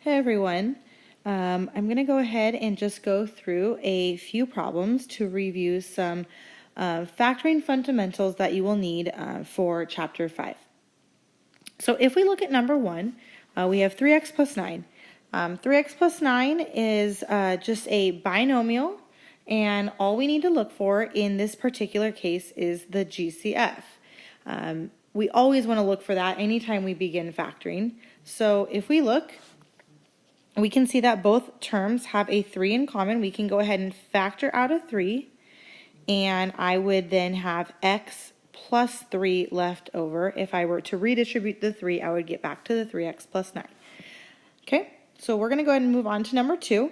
Hey everyone, I'm going to go ahead and just go through a few problems to review some factoring fundamentals that you will need for Chapter 5. So if we look at number 1, we have 3x plus 9. 3x plus 9 is just a binomial, and all we need to look for in this particular case is the GCF. We always want to look for that anytime we begin factoring. So if we look, we can see that both terms have a 3 in common. We can go ahead and factor out a 3, and I would then have x plus 3 left over. If I were to redistribute the 3, I would get back to the 3x plus 9. Okay, so we're going to go ahead and move on to number 2.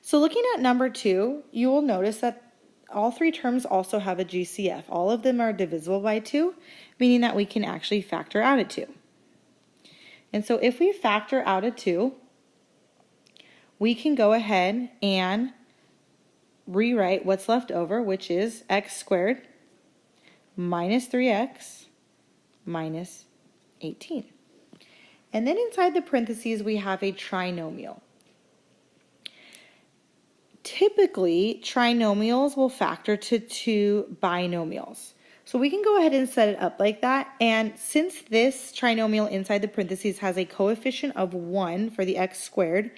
So looking at number 2, you will notice that all 3 terms also have a GCF. All of them are divisible by 2, meaning that we can actually factor out a 2. And so if we factor out a 2, we can go ahead and rewrite what's left over, which is x squared minus 3x minus 18. And then inside the parentheses, we have a trinomial. Typically, trinomials will factor to 2 binomials. So we can go ahead and set it up like that, and since this trinomial inside the parentheses has a coefficient of 1 for the x squared,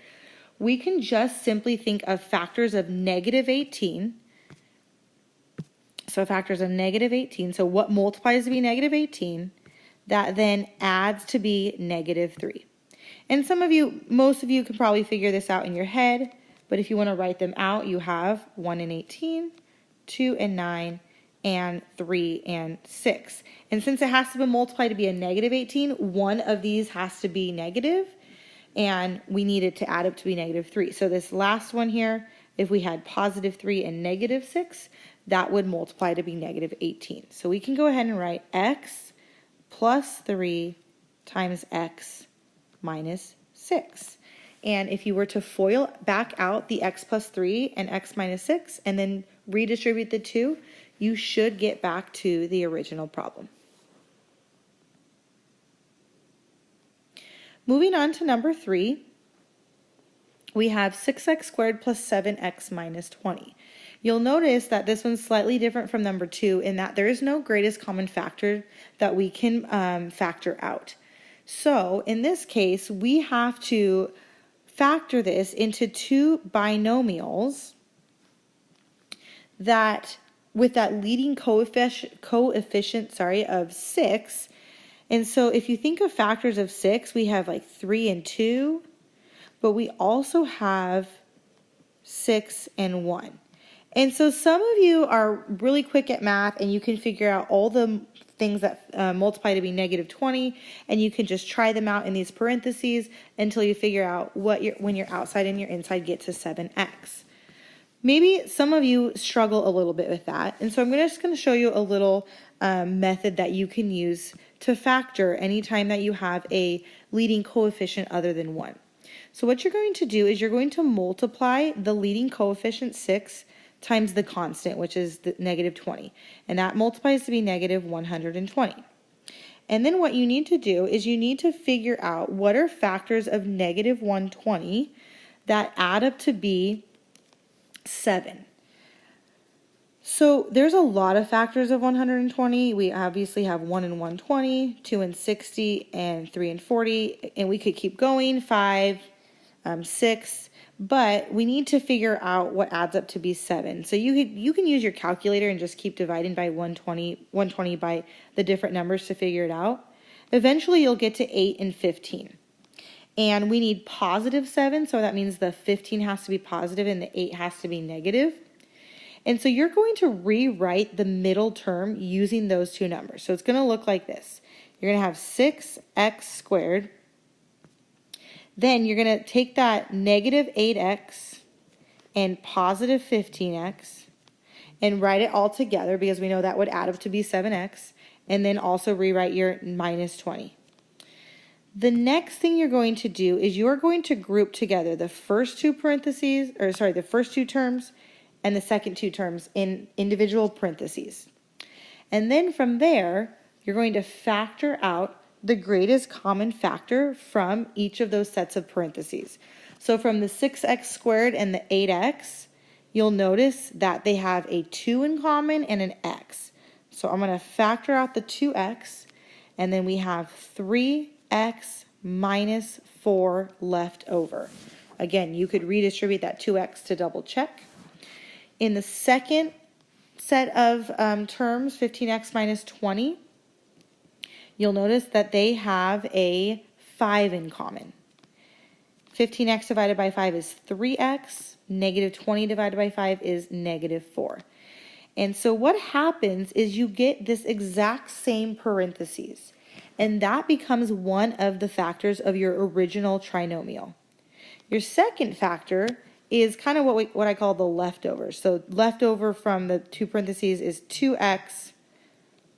we can just simply think of factors of negative 18. So factors of negative 18, so what multiplies to be negative 18, that then adds to be negative 3. And most of you can probably figure this out in your head, but if you want to write them out, you have 1 and 18, 2 and 9, and 3 and 6. And since it has to be multiplied to be a negative 18, one of these has to be negative, and we need it to add up to be negative 3. So this last one here, if we had positive 3 and negative 6, that would multiply to be negative 18. So we can go ahead and write x plus 3 times x minus 6. And if you were to FOIL back out the x plus 3 and x minus 6 and then redistribute the 2, you should get back to the original problem. Moving on to number 3, we have 6x squared plus 7x minus 20. You'll notice that this one's slightly different from number 2 in that there is no greatest common factor that we can factor out. So in this case, we have to factor this into 2 binomials that with that leading coefficient of 6. And so if you think of factors of 6, we have like 3 and 2, but we also have 6 and 1. And so some of you are really quick at math and you can figure out all the things that multiply to be negative 20, and you can just try them out in these parentheses until you figure out when your outside and your inside get to 7x. Maybe some of you struggle a little bit with that, and so I'm just going to show you a little method that you can use to factor anytime that you have a leading coefficient other than 1. So what you're going to do is you're going to multiply the leading coefficient 6 times the constant, which is the negative 20, and that multiplies to be negative 120. And then what you need to do is you need to figure out what are factors of negative 120 that add up to be 7. So there's a lot of factors of 120. We obviously have 1 and 120, 2 and 60, and 3 and 40, and we could keep going, 5, 6, but we need to figure out what adds up to be 7. So you can use your calculator and just keep dividing by 120 by the different numbers to figure it out. Eventually you'll get to 8 and 15. And we need positive 7, so that means the 15 has to be positive and the 8 has to be negative. And so you're going to rewrite the middle term using those two numbers. So it's going to look like this. You're going to have 6x squared. Then you're going to take that negative 8x and positive 15x and write it all together because we know that would add up to be 7x. And then also rewrite your minus 20. The next thing you're going to do is you're going to group together the first two terms and the second two terms in individual parentheses. And then from there, you're going to factor out the greatest common factor from each of those sets of parentheses. So from the 6x squared and the 8x, you'll notice that they have a 2 in common and an x. So I'm going to factor out the 2x, and then we have 3x minus 4 left over. Again, you could redistribute that 2x to double check. In the second set of terms, 15x minus 20, you'll notice that they have a 5 in common. 15x divided by 5 is 3x. Negative 20 divided by 5 is negative 4. And so what happens is you get this exact same parentheses, and that becomes one of the factors of your original trinomial. Your second factor is kind of what I call the leftover. So leftover from the two parentheses is 2x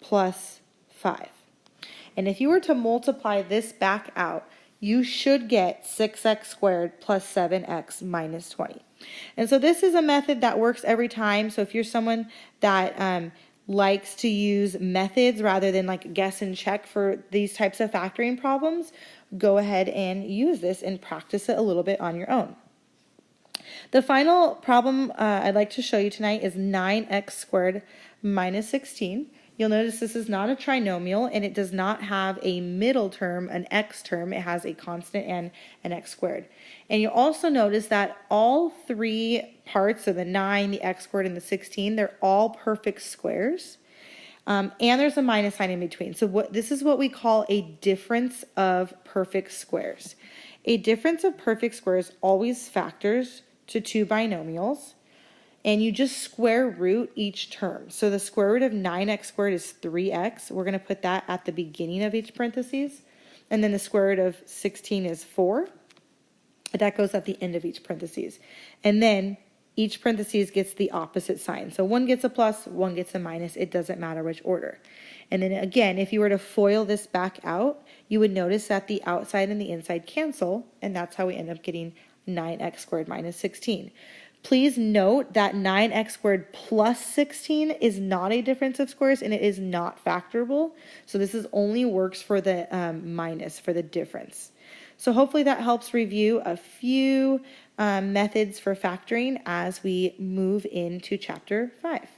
plus 5. And if you were to multiply this back out, you should get 6x squared plus 7x minus 20. And so this is a method that works every time. So if you're someone that likes to use methods rather than like guess and check for these types of factoring problems, go ahead and use this and practice it a little bit on your own. The final problem I'd like to show you tonight is 9x squared minus 16. You'll notice this is not a trinomial, and it does not have a middle term, an x term. It has a constant and an x squared. And you'll also notice that all three parts of the 9, the x squared, and the 16, they're all perfect squares. And there's a minus sign in between. So this is what we call a difference of perfect squares. A difference of perfect squares always factors to two binomials, and you just square root each term. So the square root of 9x squared is 3x. We're going to put that at the beginning of each parentheses. And then the square root of 16 is 4. That goes at the end of each parentheses. And then each parentheses gets the opposite sign. So one gets a plus, one gets a minus. It doesn't matter which order. And then again, if you were to FOIL this back out, you would notice that the outside and the inside cancel, and that's how we end up getting 9x squared minus 16. Please note that 9x squared plus 16 is not a difference of squares, and it is not factorable. So this only works for the minus, for the difference. So hopefully that helps review a few methods for factoring as we move into chapter 5.